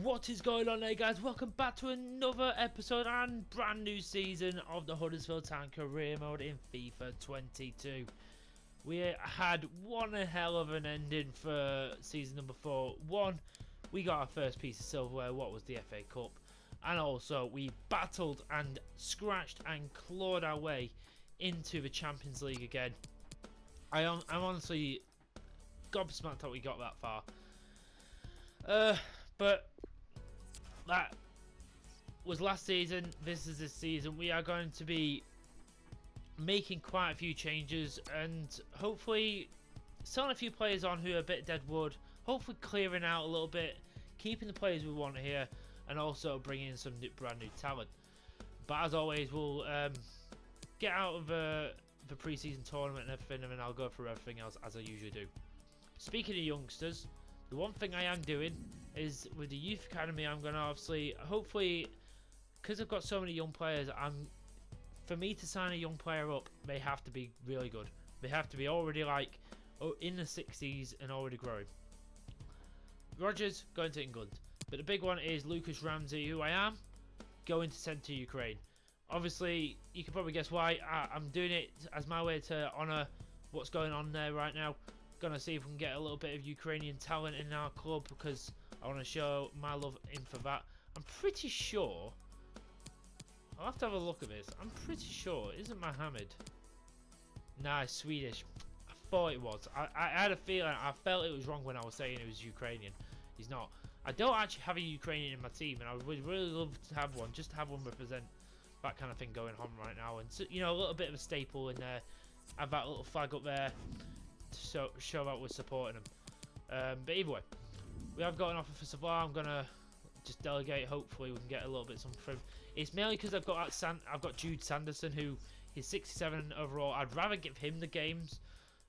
What is going on there, guys? Welcome back to another episode and brand new season of the Huddersfield Town Career mode in FIFA 22. We had one hell of an ending for season number 4. One, we got our first piece of silverware, what was the FA Cup, and also we battled and scratched and clawed our way into the Champions League again. I'm honestly gobsmacked that we got that far. But that was last season. This is this season. We are going to be making quite a few changes and hopefully selling a few players on who are a bit dead wood. Hopefully clearing out a little bit, keeping the players we want here, and also bringing in some brand new talent. But as always, we'll get out of the pre-season tournament and everything, and then I'll go through everything else as I usually do. Speaking of youngsters, the one thing I am doing is with the youth academy, I'm going to obviously, hopefully, because I've got so many young players, for me to sign a young player up, they have to be really good. They have to be already like in the 60s and already growing. Rogers going to England, but the big one is Lucas Ramsey, who I am going to send to Ukraine. Obviously, you can probably guess why. I'm doing it as my way to honour what's going on there right now. Gonna see if we can get a little bit of Ukrainian talent in our club because I want to show my love in for that. I'm pretty sure, I'll have to have a look at this. I'm pretty sure, isn't Mohammed? Nah, Swedish. I thought it was. I had a feeling. I felt it was wrong when I was saying it was Ukrainian. He's not. I don't actually have a Ukrainian in my team, and I would really love to have one, just to have one represent that kind of thing going on right now. And so, you know, a little bit of a staple in there. Have that little flag up there. So show that we're supporting them. But either way, we have got an offer for Savard. I'm gonna just delegate. Hopefully, we can get a little bit something from him. It's mainly because I've got Jude Sanderson, who is 67 overall. I'd rather give him the games,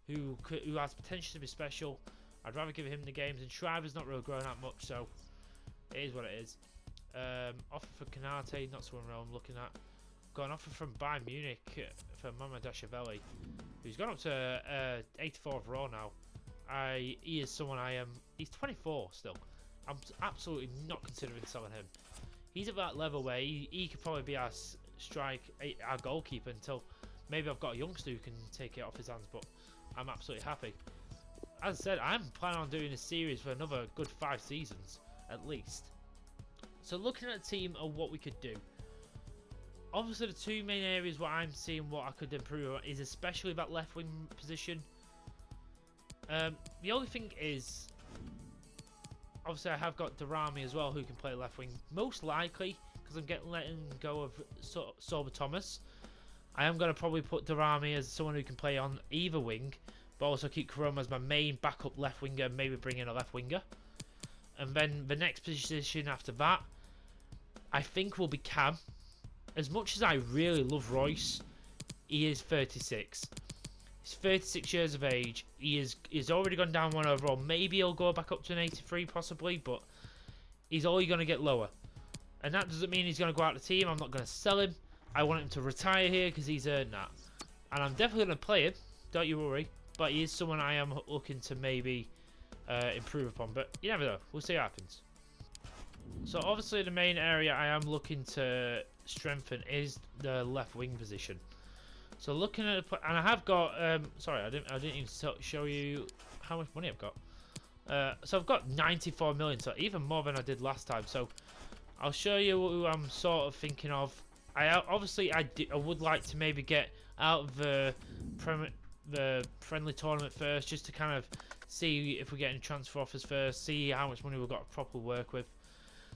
who has potential to be special. I'd rather give him the games, and Shriver's not really growing that much, so it is what it is. Offer for Canate, not someone I'm looking at. Got an offer from Bayern Munich for Mamadashvili, who's gone up to 84 overall now. He is someone he's 24 still. I'm absolutely not considering selling him. He's at that level where he could probably be our our goalkeeper until maybe I've got a youngster who can take it off his hands, but I'm absolutely happy. As I said, I'm planning on doing a series for another good 5 seasons at least. So looking at the team and what we could do. Obviously, the two main areas where I'm seeing what I could improve on is especially that left wing position. The only thing is, obviously, I have got Darami as well, who can play left wing. Most likely, because I'm letting go of Sober Thomas, I am going to probably put Darami as someone who can play on either wing, but also keep Karoma as my main backup left winger, and maybe bring in a left winger. And then the next position after that, I think will be Cam. As much as I really love Royce, he is 36. He's 36 years of age. He's already gone down 1 overall. Maybe he'll go back up to an 83 possibly, but he's only going to get lower. And that doesn't mean he's going to go out of the team. I'm not going to sell him. I want him to retire here because he's earned that. And I'm definitely going to play him, don't you worry. But he is someone I am looking to maybe improve upon. But you never know. We'll see what happens. So obviously the main area I am looking to strengthen is the left wing position. So looking at and I have got sorry, I didn't even show you how much money I've got. So I've got 94 million, so even more than I did last time. So I'll show you who I'm sort of thinking of. I would like to maybe get out of the friendly tournament first, just to kind of see if we're getting transfer offers first, see how much money we've got to properly work with.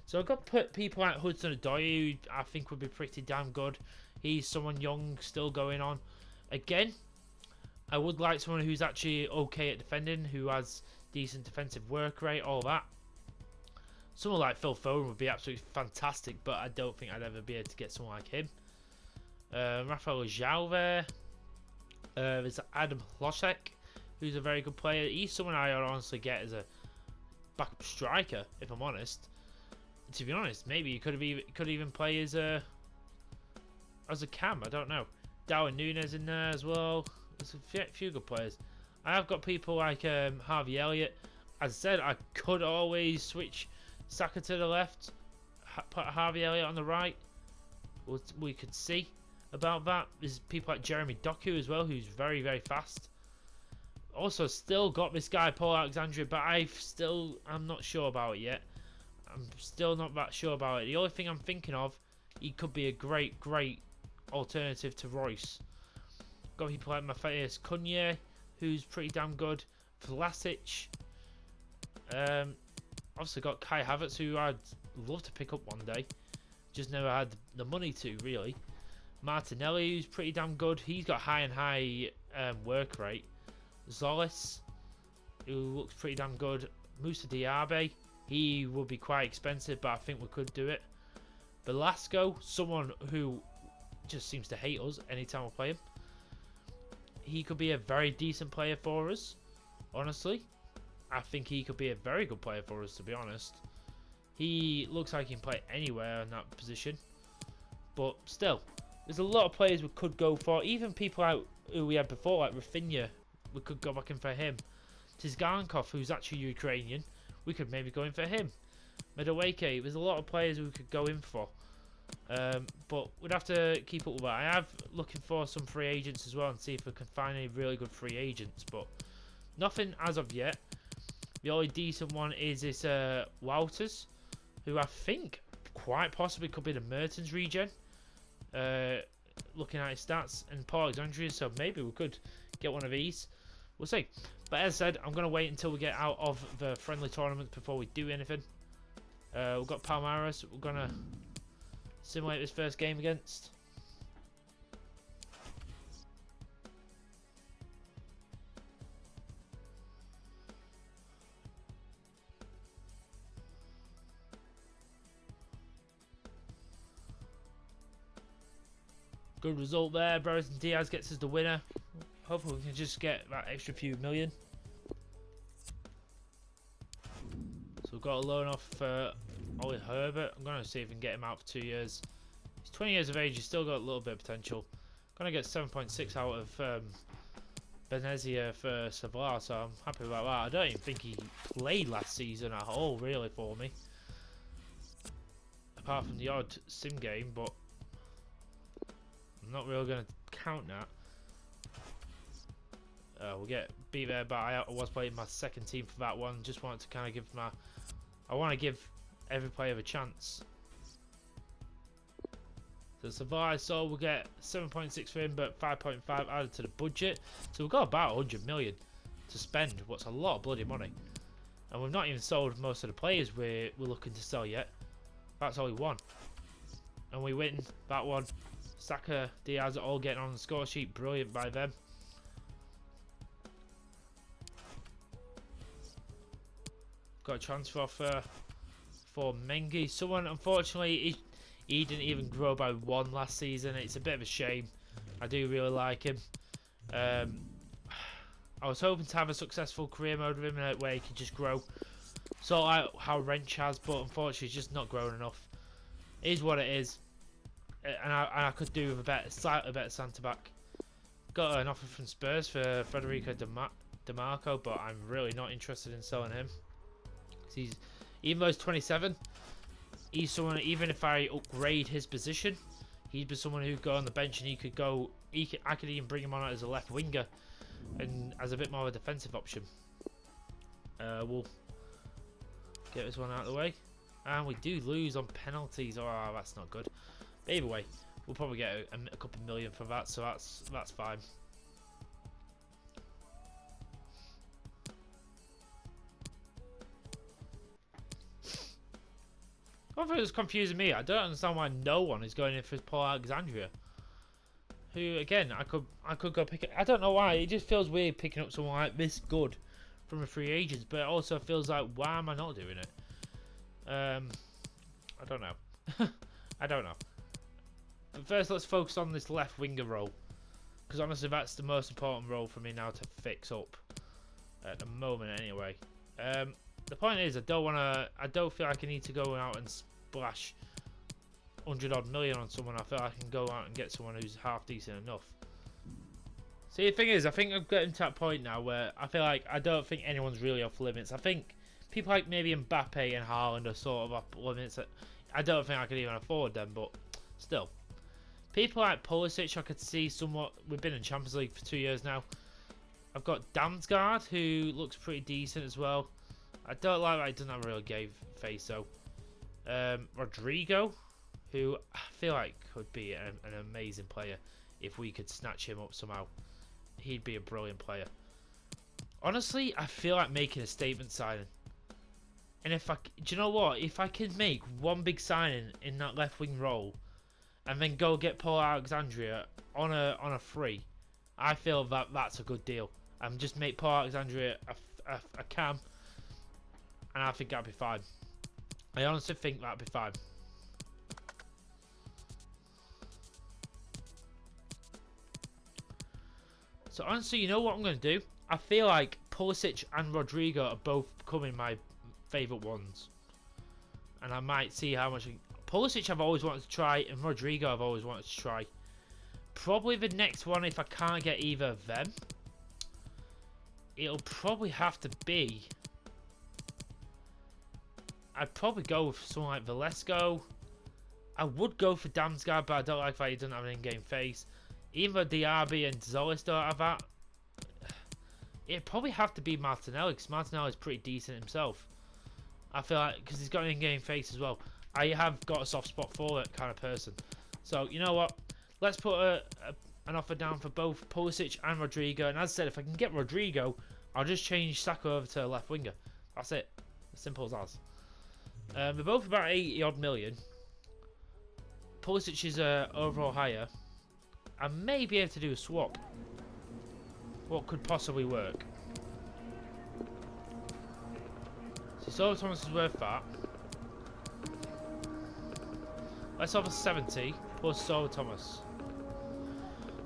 So I've got people like Hudson-Odoi, who I think would be pretty damn good. He's someone young, still going on. Again, I would like someone who's actually okay at defending, who has decent defensive work rate, all that. Someone like Phil Foden would be absolutely fantastic, but I don't think I'd ever be able to get someone like him. Rafael Leão there. There's Adam Hlošek, who's a very good player. He's someone I would honestly get as a backup striker, if I'm honest. To be honest, maybe he could even play as a cam. I don't know. Darwin Núñez in there as well. There's a few good players. I have got people like Harvey Elliott. As I said, I could always switch Saka to the left, put Harvey Elliott on the right. We could see about that. There's people like Jeremy Doku as well, who's very, very fast. Also, still got this guy Paul Alexandria, but I'm not sure about it yet. I'm still not that sure about it. The only thing I'm thinking of, he could be a great, great alternative to Royce. Got people like Matthias Cunha, who's pretty damn good. Vlasic. Obviously got Kai Havertz, who I'd love to pick up one day. Just never had the money to, really. Martinelli, who's pretty damn good. He's got high work rate. Zolis, who looks pretty damn good. Moussa Diaby, he will be quite expensive, but I think we could do it. Velasco, someone who just seems to hate us anytime we play him. He could be a very decent player for us, honestly. I think he could be a very good player for us, to be honest. He looks like he can play anywhere in that position. But still, there's a lot of players we could go for. Even people out who we had before, like Rafinha, we could go back in for him. Tizgankov, who's actually Ukrainian, we could maybe go in for him. Medawake, there's a lot of players we could go in for. But we'd have to keep up with that. I have looking for some free agents as well and see if we can find any really good free agents. But nothing as of yet. The only decent one is this Wouters, who I think quite possibly could be the Mertens regen. Looking at his stats, and Paul Alexandria, so maybe we could get one of these. We'll see. But as I said, I'm going to wait until we get out of the friendly tournament before we do anything. We've got Palmeiras. We're going to simulate this first game against. Good result there. Bryson Diaz gets us the winner. Hopefully we can just get that extra few million. So we've got a loan off Ollie Herbert. I'm going to see if we can get him out for 2 years. He's 20 years of age. He's still got a little bit of potential. Going to get 7.6 out of Benezia for Sevilla, so I'm happy about that. I don't even think he played last season at all, really, for me. Apart from the odd sim game, but I'm not really going to count that. We'll get beat there, but I was playing my second team for that one. Just wanted to kind of give I want to give every player a chance. So Savai, so we'll get 7.6 for him, but 5.5 added to the budget. So we've got about 100 million to spend. What's a lot of bloody money. And we've not even sold most of the players we're looking to sell yet. That's only one. And we win that one. Saka, Diaz are all getting on the score sheet. Brilliant by them. Got a transfer offer for Mengi. Someone, unfortunately, he didn't even grow by one last season. It's a bit of a shame. I do really like him. I was hoping to have a successful career mode with him where he could just grow. Sort of like how Wrench has, but unfortunately, he's just not grown enough. It is what it is. And I could do with slightly better centre back. Got an offer from Spurs for Federico DiMarco, but I'm really not interested in selling him. Even though he's 27, he's someone. Even if I upgrade his position, he'd be someone who'd go on the bench, and he could go. I could even bring him on as a left winger, and as a bit more of a defensive option. We'll get this one out of the way, and we do lose on penalties. Oh, that's not good. But either way, we'll probably get a couple million for that, so that's fine. One thing that's confusing me, I don't understand why no one is going in for Paul Alexandria. Who, again, I could go pick it. I don't know why. It just feels weird picking up someone like this good from a free agent, but it also feels like, why am I not doing it? I don't know. I don't know. But first, let's focus on this left winger role, because honestly, that's the most important role for me now to fix up at the moment, anyway. The point is, I don't feel like I need to go out and splash 100 odd million on someone. I feel like I can go out and get someone who's half decent enough. See, the thing is, I think I'm getting to that point now where I feel like I don't think anyone's really off limits. I think people like maybe Mbappe and Haaland are sort of up limits. I don't think I could even afford them, but still. People like Pulisic I could see somewhat. We've been in Champions League for 2 years now. I've got Damsgaard, who looks pretty decent as well. I don't like that he doesn't have a real game face though. Rodrigo, who I feel like could be an amazing player if we could snatch him up somehow. He'd be a brilliant player. Honestly, I feel like making a statement signing. And do you know what? If I can make one big signing in that left wing role, and then go get Paul Alexandria on a free, I feel that that's a good deal. And just make Paul Alexandria a cam, and I think that'd be fine. I honestly think that'd be fine. So honestly, you know what I'm going to do? I feel like Pulisic and Rodrigo are both becoming my favourite ones. And I might see how much... Pulisic I've always wanted to try, and Rodrigo I've always wanted to try. Probably the next one, if I can't get either of them, it'll probably have to be... I'd probably go with someone like Velasco. I would go for Damsgaard, but I don't like that he doesn't have an in-game face. Even though Diaby and Zolis don't have that, it'd probably have to be Martinelli, because Martinelli's pretty decent himself. I feel like, because he's got an in-game face as well. I have got a soft spot for that kind of person. So, you know what? Let's put an offer down for both Pulisic and Rodrigo. And as I said, if I can get Rodrigo, I'll just change Saka over to a left winger. That's it. As simple as that. They're both about 80 odd million. Pulisic is overall higher. I may be able to do a swap. What could possibly work? So Thomas is worth that. Let's offer 70 plus Sorba Thomas.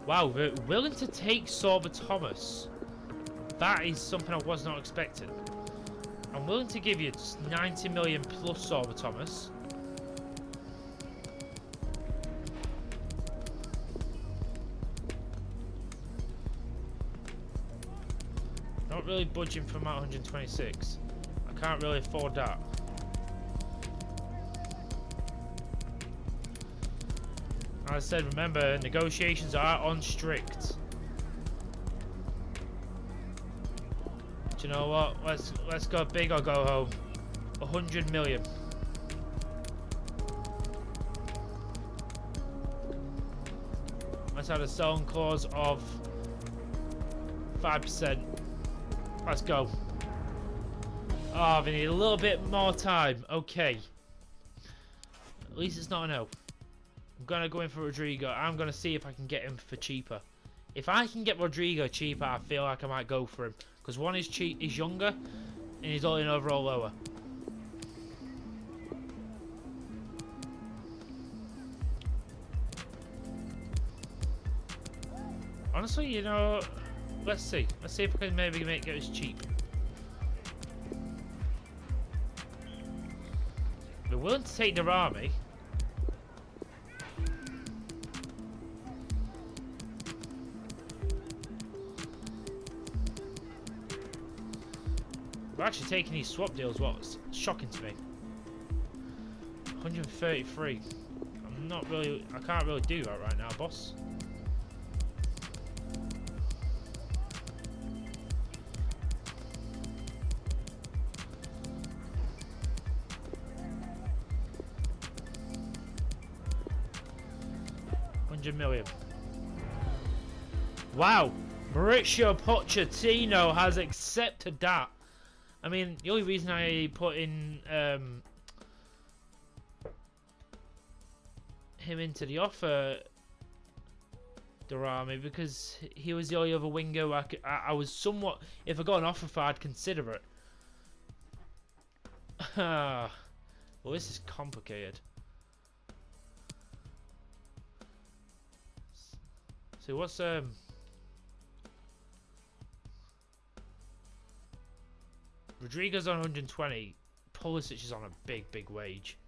Wow, we're willing to take Sorba Thomas. That is something I was not expecting. I'm willing to give you 90 million plus Sorba Thomas. Not really budging from that 126. I can't really afford that. As I said, remember, negotiations are on strict. Do you know what? Let's go big or go home. 100 million. Let's have a selling clause of 5%. Let's go. Oh, we need a little bit more time. Okay. At least it's not a no. I'm going to go in for Rodrigo. I'm going to see if I can get him for cheaper. If I can get Rodrigo cheaper, I feel like I might go for him. Because one is cheap, he's younger, and he's all in overall lower. Honestly, you know, let's see. Let's see if I can maybe make it as cheap. We're willing to take their army. We're actually taking these swap deals, what's shocking to me. 133. I can't really do that right now, boss. $100 million. Wow, Mauricio Pochettino has accepted that. I mean, the only reason I put in him into the offer, Durami, because he was the only other winger I was somewhat. If I got an offer for, I'd consider it. Well, this is complicated. So what's Rodrigo's on 120. Pulisic is on a big wage.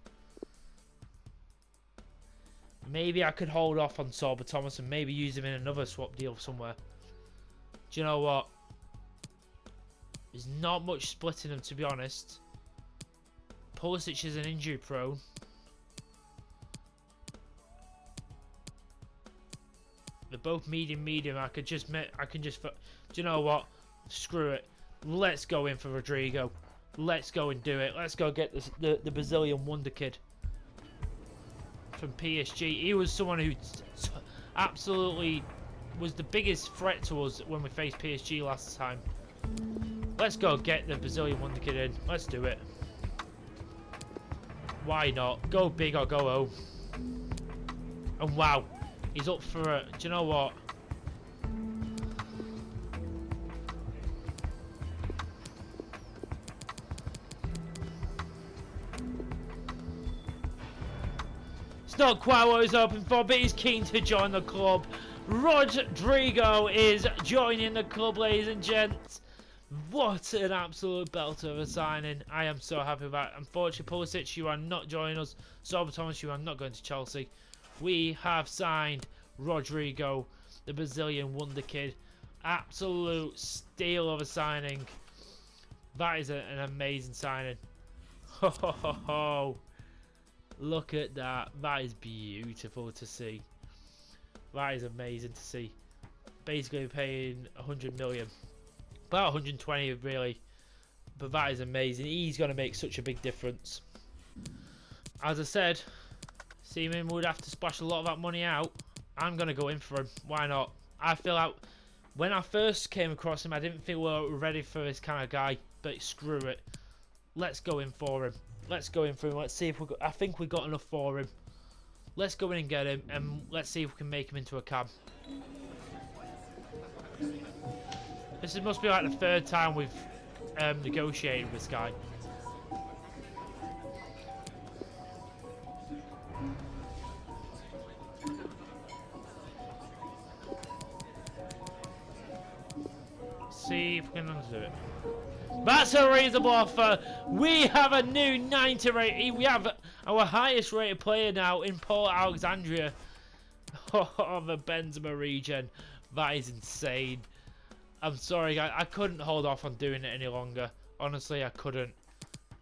Maybe I could hold off on Sorba Thomas and maybe use him in another swap deal somewhere. Do you know what? There's not much splitting them, to be honest. Pulisic is an injury prone. They're both medium. I can just. Do you know what? Screw it. Let's go in for Rodrigo. Let's go and do it. Let's go get the Brazilian wonder kid from PSG. He was someone who absolutely was the biggest threat to us when we faced PSG last time. Let's go get the Brazilian wonder kid in. Let's do it. Why not? Go big or go home. And wow, he's up for it. Do you know what? It's not quite what I was hoping for, but he's keen to join the club. Rodrigo is joining the club, ladies and gents. What an absolute belter of a signing. I am so happy with that. Unfortunately, Pulisic, you are not joining us. Sorba Thomas, you are not going to Chelsea. We have signed Rodrigo, the Brazilian wonder kid. Absolute steal of a signing. That is an amazing signing. Ho ho ho ho. Look at that. That is beautiful to see. That is amazing to see. Basically paying 100 million. About 120 really. But that is amazing. He's going to make such a big difference. As I said, Seaman would have to splash a lot of that money out. I'm going to go in for him. Why not? I feel like when I first came across him, I didn't feel we were ready for this kind of guy. But screw it. Let's go in for him. Let's go in for him. Let's see if we got. I think we got enough for him. Let's go in and get him, and let's see if we can make him into a cab. This must be like the third time we've negotiated with this guy. See if we can undo it. That's a reasonable offer. We have a new 90 rate. We have our highest rated player now in Paul Alexandria. Oh, the Benzema regen. That is insane. I'm sorry, guys. I couldn't hold off on doing it any longer. Honestly, I couldn't.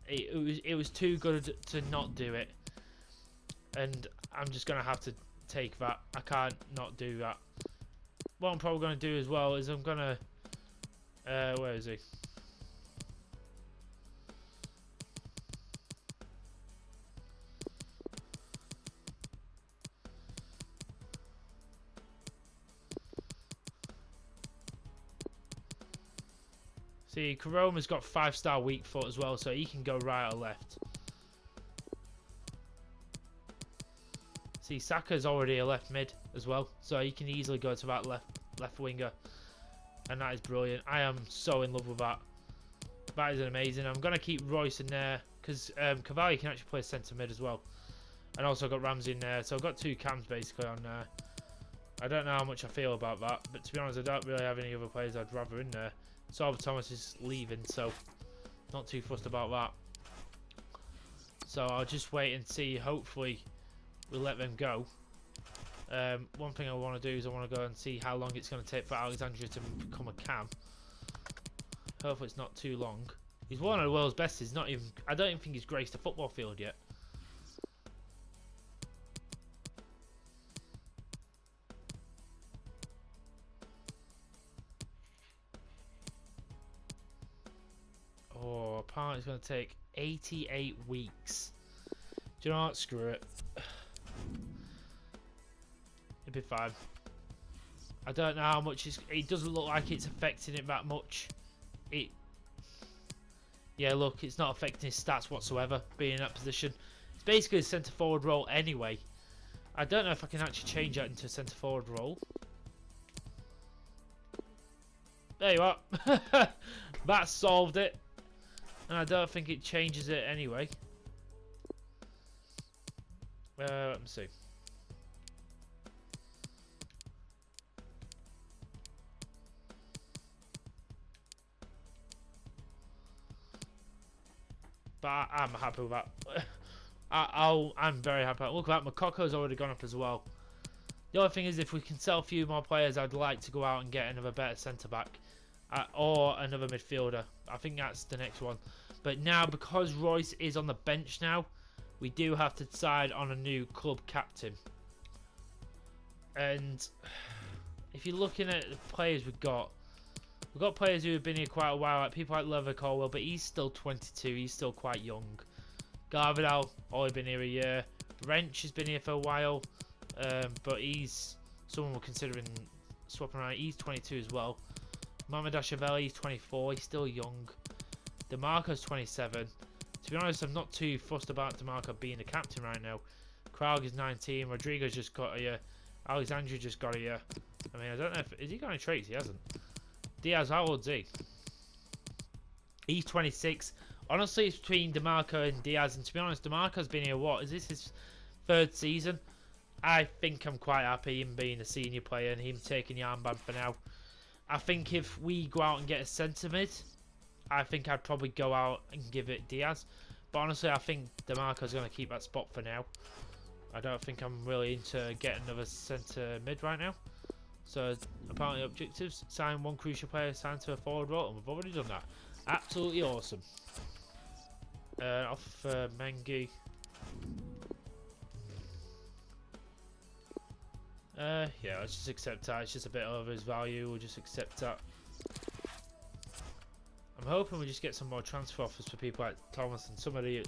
It was too good to not do it. And I'm just going to have to take that. I can't not do that. What I'm probably going to do as well is I'm going to... where is he? See, Karoma's got 5-star weak foot as well, so he can go right or left. See, Saka's already a left mid as well, so he can easily go to that left winger. And that is brilliant. I am so in love with that. That is amazing. I'm going to keep Royce in there, because Cavalli can actually play centre mid as well. And also got Ramsey in there, so I've got 2 cams basically on there. I don't know how much I feel about that, but to be honest, I don't really have any other players I'd rather in there. Sorba Thomas is leaving, so not too fussed about that. So I'll just wait and see. Hopefully we'll let them go. One thing I want to do is I want to go and see how long it's going to take for Alexandria to become a cam. Hopefully it's not too long. He's one of the world's best. He's not even. I don't even think he's graced a football field yet. Oh, apparently it's going to take 88 weeks. Do you know what? Screw it. It'll be fine. I don't know how much it doesn't look like it's affecting it that much. Yeah, look, it's not affecting his stats whatsoever, being in that position. It's basically a centre forward role anyway. I don't know if I can actually change that into a centre forward role. There you are. That solved it. And I don't think it changes it anyway. Let me see. But I'm happy with that. I'm very happy. Look at that, Mokoko's already gone up as well. The only thing is, if we can sell a few more players, I'd like to go out and get another better centre back. Or another midfielder. I think that's the next one. But now, because Royce is on the bench now, we do have to decide on a new club captain. And if you're looking at the players we've got players who have been here quite a while, like people like Leather Colwell, but he's still 22, he's still quite young. Garvidal, only been here a year. Wrench has been here for a while, but he's someone we're considering swapping around. He's 22 as well. Mamadashvili, he's 24, he's still young. DeMarco's 27. To be honest, I'm not too fussed about DeMarco being the captain right now. Kralj is 19, Rodrigo's just got a year. Alexandria just got a year. I mean, I don't know if... Has he got any traits? He hasn't. Diaz, how old's he? He's 26. Honestly, it's between DeMarco and Diaz. And to be honest, DeMarco's been here, what? Is this his 3rd season? I think I'm quite happy him being a senior player and him taking the armband for now. I think if we go out and get a centre mid, I think I'd probably go out and give it Diaz. But honestly, I think DeMarco's going to keep that spot for now. I don't think I'm really into getting another centre mid right now. So apparently objectives, sign 1 crucial player, sign to a forward role, and we've already done that. Absolutely awesome. Off Mengi. Yeah, let's just accept that. It's just a bit over his value. We'll just accept that. I'm hoping we just get some more transfer offers for people like Thomas and some of the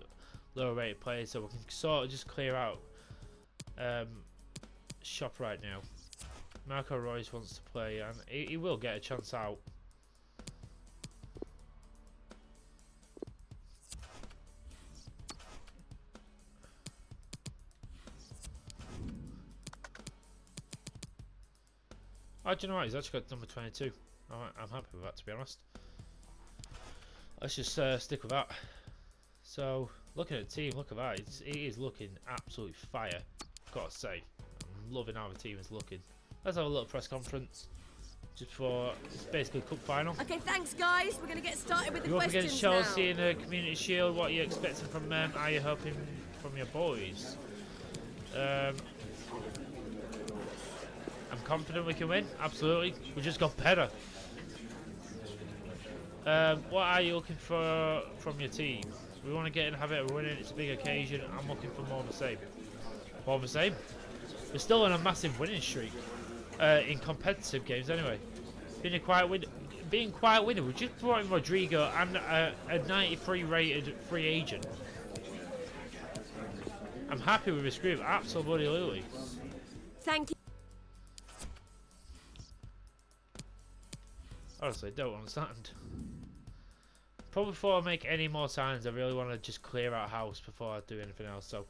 lower rated players, so we can sort of just clear out shop right now. Marco Royce wants to play, and he will get a chance out. Oh, do you know what? He's actually got number 22. I'm happy with that, to be honest. Let's just stick with that. So, looking at the team, look at that. It is looking absolutely fire. Gotta say, I'm loving how the team is looking. Let's have a little press conference just before it's basically cup final. Okay, thanks guys. We're going to get started with the You're up questions against Chelsea now. in the Community Shield. What are you expecting from them? Are you hoping from your boys? I'm confident we can win. Absolutely. We just got better. What are you looking for from your team? We want to get in the habit of winning. It's a big occasion. I'm looking for more of the same. More of the same. We're still on a massive winning streak in competitive games anyway. Being quite winning. We just brought in Rodrigo and a 93 rated free agent. I'm happy with this group. Absolutely. Thank you. Honestly, I don't understand. Probably before I make any more signs, I really want to just clear out house before I do anything else. So,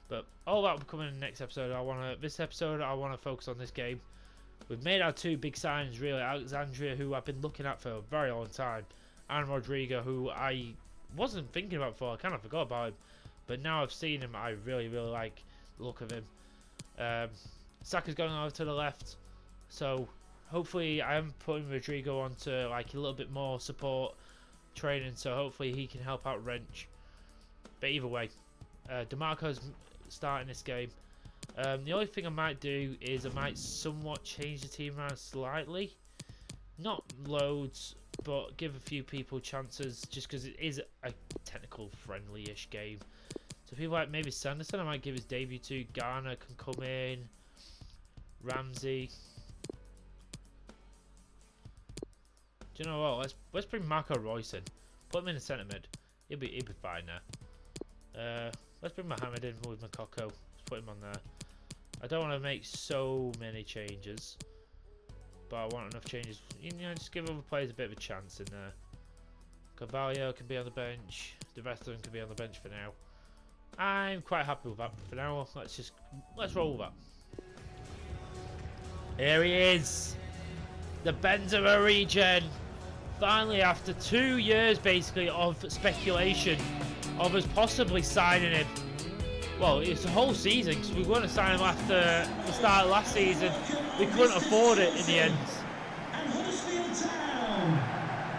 but all that will come in the next episode. This episode I want to focus on this game. We've made our 2 big signings really. Alexandria, who I've been looking at for a very long time, and Rodrigo, who I wasn't thinking about before. I kind of forgot about him, but now I've seen him, I really like the look of him. Saka's going over to the left, so hopefully I am putting Rodrigo onto like a little bit more support training, so hopefully he can help out Wrench. But either way, DeMarco's starting this game. The only thing I might do is I might somewhat change the team around slightly. Not loads, but give a few people chances just because it is a technical friendly-ish game. So people like maybe Sanderson I might give his debut to. Garner can come in. Ramsey. Do you know what? Let's bring Marco Royce in. Put him in the centre mid. He'll be fine there. Let's bring Mohamed in with Makoko. Let's put him on there. I don't want to make so many changes, but I want enough changes. You know, just give other players a bit of a chance in there. Carvalho can be on the bench. The rest of them can be on the bench for now. I'm quite happy with that for now. Let's roll with that. Here he is, the Benzema regen. Finally, after 2 years basically of speculation of us possibly signing him. Well, it's a whole season because we were going to sign him after the start of last season. We couldn't afford it in the end.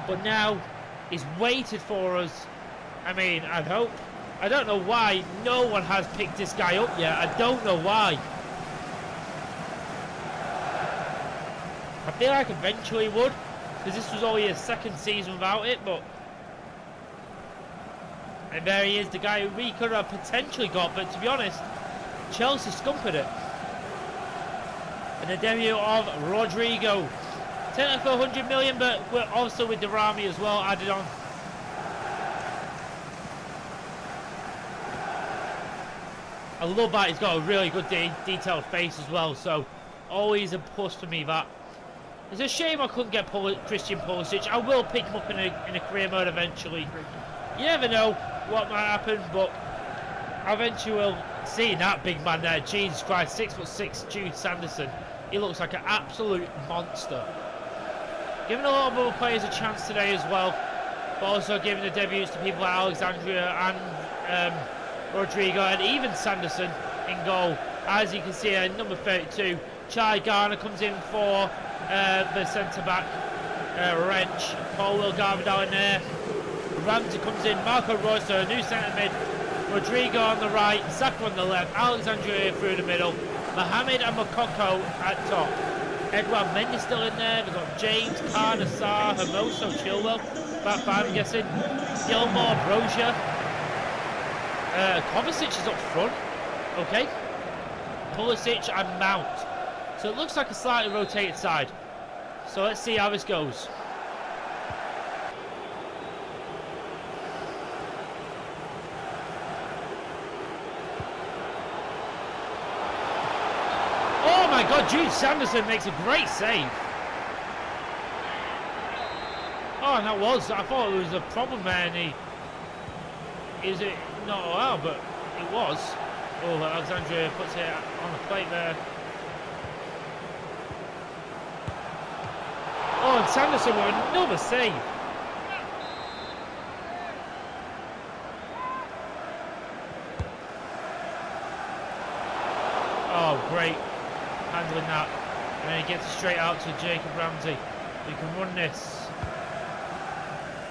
But now he's waited for us. I mean, I'd hope. I don't know why no one has picked this guy up yet. I don't know why. I feel like eventually would, because this was only his 2nd season without it, but And there he is, the guy who we could have potentially got, but to be honest, Chelsea scumpered it. And the debut of Rodrigo. Technical 100 million, but we're also with Darami as well added on. I love that he's got a really good detailed face as well, so always a plus for me that. It's a shame I couldn't get Christian Pulisic. I will pick him up in a career mode eventually. You never know what might happen, but I eventually will see that big man there. Jesus Christ, 6'6", Jude Sanderson. He looks like an absolute monster. Giving a lot of other players a chance today as well, but also giving the debuts to people like Alexandria and Rodrigo and even Sanderson in goal. As you can see, number 32, Charlie Garner comes in for the centre-back, Wrench. Paul Will Garvidal in there. Ramsey comes in, Marco Royce, a new centre-mid. Rodrigo on the right, Saka on the left, Alexandria through the middle, Mohamed and Mokoko at top. Edouard Mendy still in there. We've got James, Carr, Nassar, Hermoso, Chilwell. Back five, I'm guessing. Gilmore, Brozier. Kovacic is up front. Okay. Pulisic and Mount. So it looks like a slightly rotated side. So let's see how this goes. Oh my God, Jude Sanderson makes a great save. Oh, and that was, I thought there was a problem there, and is it not allowed, but it was. Oh, Alexandria puts it on the plate there. Oh, and Sanderson with another save. Oh, great. Handling that. And then he gets it straight out to Jacob Ramsey. He can run this.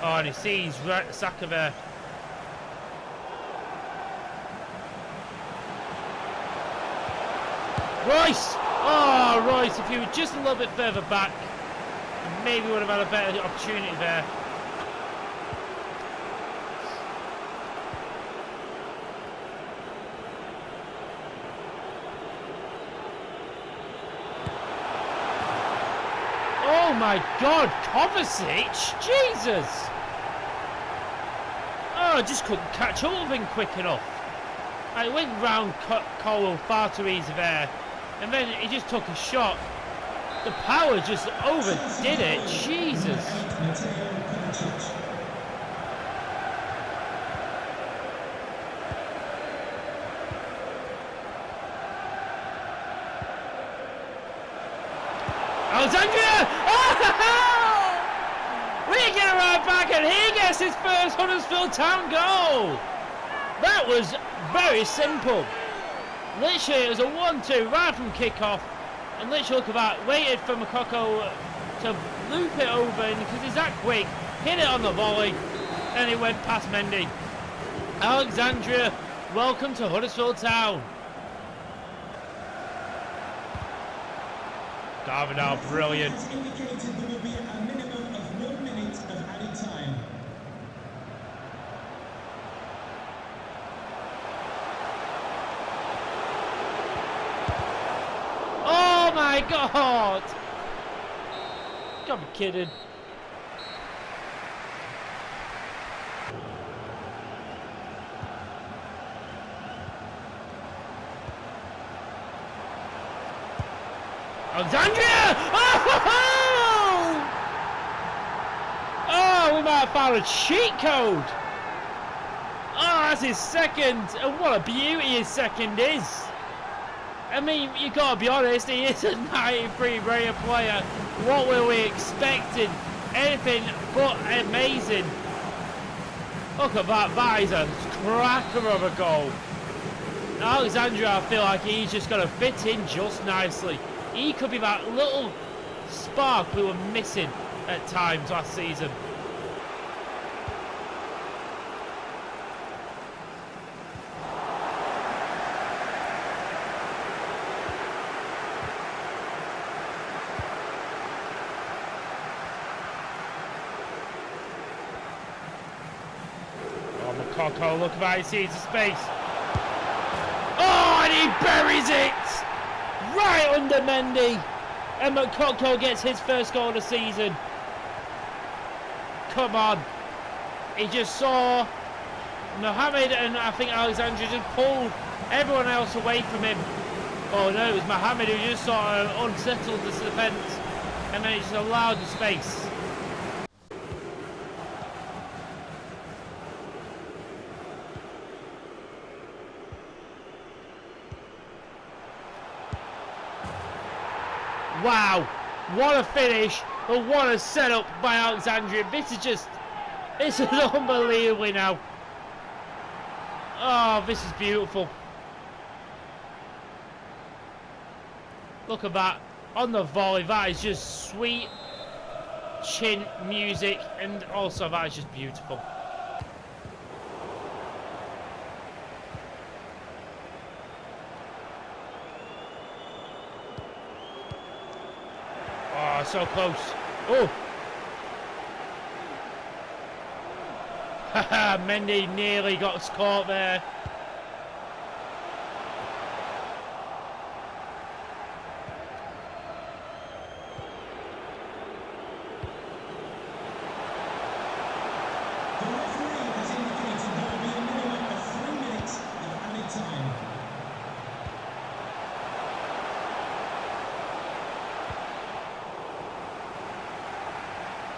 Oh, and he sees Saka there. Royce! Oh, Royce, if he was just a little bit further back, maybe would have had a better opportunity there. Oh my God, Kovacic! Jesus! Oh, I just couldn't catch up with him quick enough. I went round Colwell far too easy there, and then he just took a shot. The power just overdid it. Jesus! Alexandria! Oh! We get it right back, and he gets his first Huddersfield Town goal. That was very simple. Literally, it was a 1-2 right from kickoff, and literally look at that. Waited for Mokoko to loop it over, and because he's that quick, hit it on the volley, and it went past Mendy. Alexandria, welcome to Huddersfield Town. Garvidal, brilliant. Indicated there will be a minimum of 1 minute of added time. Oh my God! Gotta be kidding. Alexandria! Oh! Oh, we might have found a cheat code. Oh, that's his second, and what a beauty his second is. I mean, you gotta be honest, he is a 93 rated player. What were we expecting? Anything but amazing. Look at that, that is a cracker of a goal. Alexandria, I feel like he's just gonna fit in just nicely. He could be that little spark we were missing at times last season. Makoko, look about, he sees the space. Oh, and he buries it! Right under Mendy. And Makoko gets his first goal of the season. Come on. He just saw Mohamed and I think Alexandra just pulled everyone else away from him. Oh no, it was Mohamed who just sort of unsettled the defence and then he just allowed the space. Wow, what a finish, but what a setup by Alexandria. This is unbelievable now. Oh, this is beautiful. Look at that, on the volley, that is just sweet chin music, and also that is just beautiful. Oh, so close. Oh. Haha, Mendy nearly got caught there. The referee has indicated there will be a minimum of 3 minutes of added time.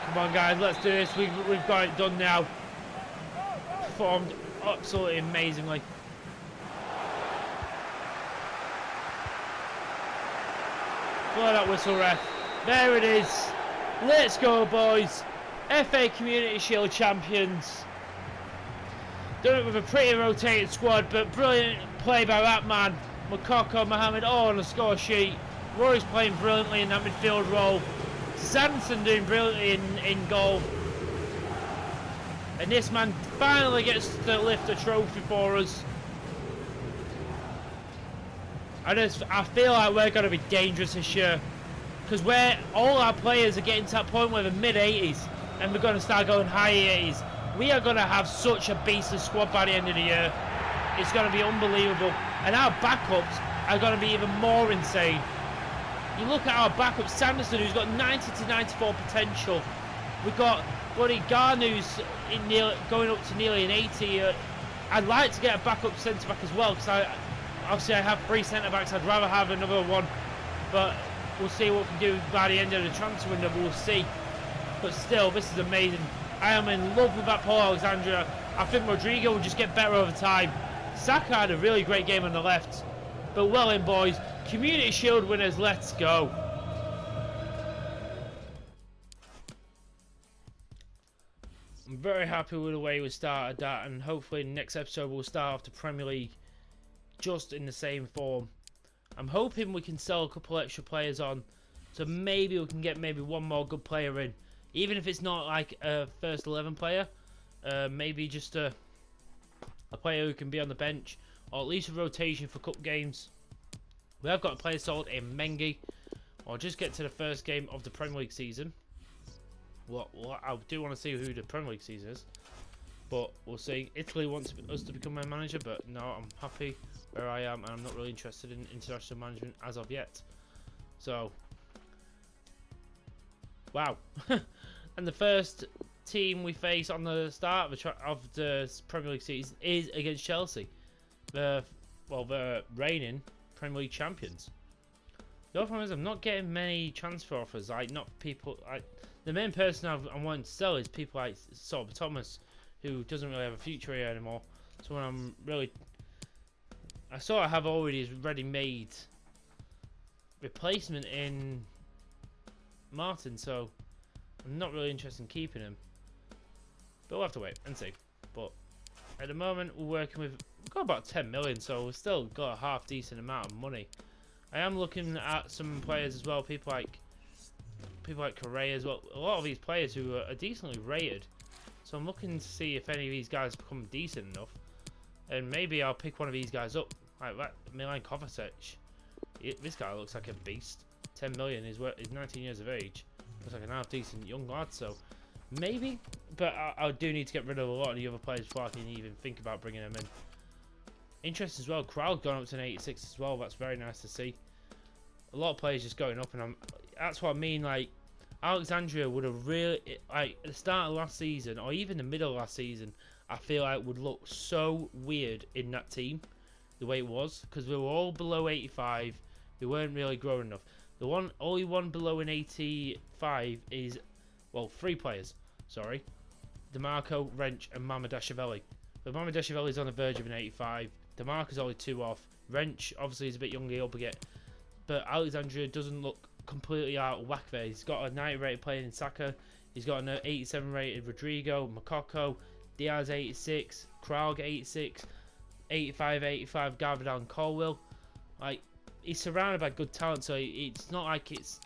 Come on guys, let's do this. We've got it done now. Performed absolutely amazingly. Blow that whistle, ref. There it is. Let's go, boys. FA Community Shield champions. Done it with a pretty rotated squad, but brilliant play by that man. Makoko, Mohamed, all on the score sheet. Rory's playing brilliantly in that midfield role. Samson doing brilliantly in goal. And this man finally gets to lift a trophy for us. I feel like we're going to be dangerous this year. Because all our players are getting to that point where they're mid-80s. And we're going to start going high 80s. We are going to have such a beastly squad by the end of the year. It's going to be unbelievable. And our backups are going to be even more insane. You look at our backup, Sanderson, who's got 90 to 94 potential. We've got Buddy Garn, who's going up to nearly an 80. I'd like to get a backup centre-back as well, because obviously I have 3 centre-backs. I'd rather have another one. But we'll see what we can do by the end of the transfer window. We'll see. But still, this is amazing. I am in love with that Paul Alexandria. I think Rodrigo will just get better over time. Saka had a really great game on the left. But well in, boys. Community Shield winners, let's go. I'm very happy with the way we started that, and hopefully in the next episode we'll start off the Premier League just in the same form. I'm hoping we can sell a couple extra players on, so maybe we can get maybe one more good player in. Even if it's not like a first 11 player, maybe just a player who can be on the bench, or at least a rotation for cup games. We have got a player sold in Mengi. I'll just get to the first game of the Premier League season. What I do want to see who the Premier League season is, but we'll see. Italy wants us to become my manager, but no, I'm happy where I am, and I'm not really interested in international management as of yet. So, wow. And the first team we face on the start of the Premier League season is against Chelsea. The reigning Premier League champions. The other problem is I'm not getting many transfer offers. The main person I'm wanting to sell is people like sort of Thomas, who doesn't really have a future here anymore. So when I sort of have already a ready-made replacement in Martin, so I'm not really interested in keeping him. But we'll have to wait and see. But at the moment we're working with, we've got about 10 million, so we've still got a half decent amount of money. I am looking at some players as well, people like Correa as well. A lot of these players who are decently rated. So I'm looking to see if any of these guys become decent enough, and maybe I'll pick one of these guys up, like that Milan Kovacic. This guy looks like a beast. 10 million. He's 19 years of age. Looks like an half decent young lad. So maybe, but I do need to get rid of a lot of the other players before I can even think about bringing them in. Interest as well. Crowd gone up to an 86 as well. That's very nice to see. A lot of players just going up, and that's what I mean. Like, Alexandria would have really, like, at the start of last season, or even the middle of last season, I feel like would look so weird in that team, the way it was, because we were all below 85. We weren't really growing enough. The only one below an 85 is, well, 3 players. Sorry, DeMarco, Wrench, and Mamadashvili. But Mamadashvili is on the verge of an 85. DeMarco's only 2 off. Wrench obviously is a bit younger, he'll get. But Alexandria doesn't look completely out of whack there. He's got a 90 rated player in Saka. He's got an 87 rated Rodrigo, Makoko, Diaz 86, Kralg 86, 85, Garvadal Colwell. Like, he's surrounded by good talent, so it's not like it's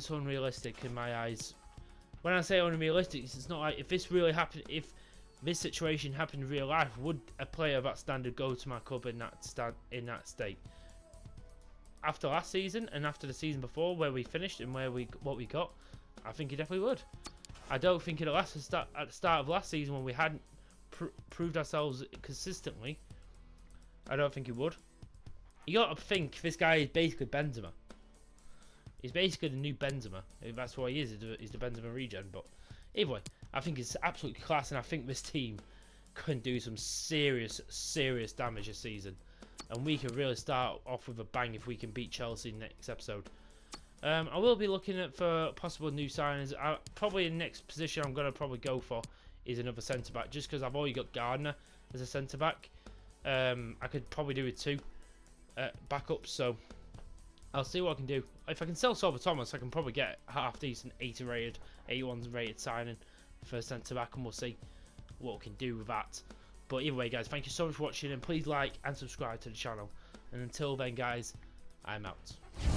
unrealistic in my eyes. When I say unrealistic, it's not like if this really happened, if this situation happened in real life, would a player of that standard go to my club in that state? After last season and after the season before, where we finished and what we got, I think he definitely would. I don't think it'll last at the start of last season when we hadn't proved ourselves consistently. I don't think it would. You got to think this guy is basically Benzema. He's basically the new Benzema. If that's what he is. He's the Benzema regen. But either way, I think it's absolutely class, and I think this team can do some serious damage this season. And we can really start off with a bang if we can beat Chelsea next episode. I will be looking at for possible new signings. Probably the next position I'm going to probably go for is another centre-back, just because I've already got Gardner as a centre-back. I could probably do with 2 backups, so I'll see what I can do. If I can sell Solver Thomas, I can probably get a half-decent 81 rated signing for centre-back, and we'll see what we can do with that. But either way, guys, thank you so much for watching, and please like and subscribe to the channel. And until then, guys, I'm out.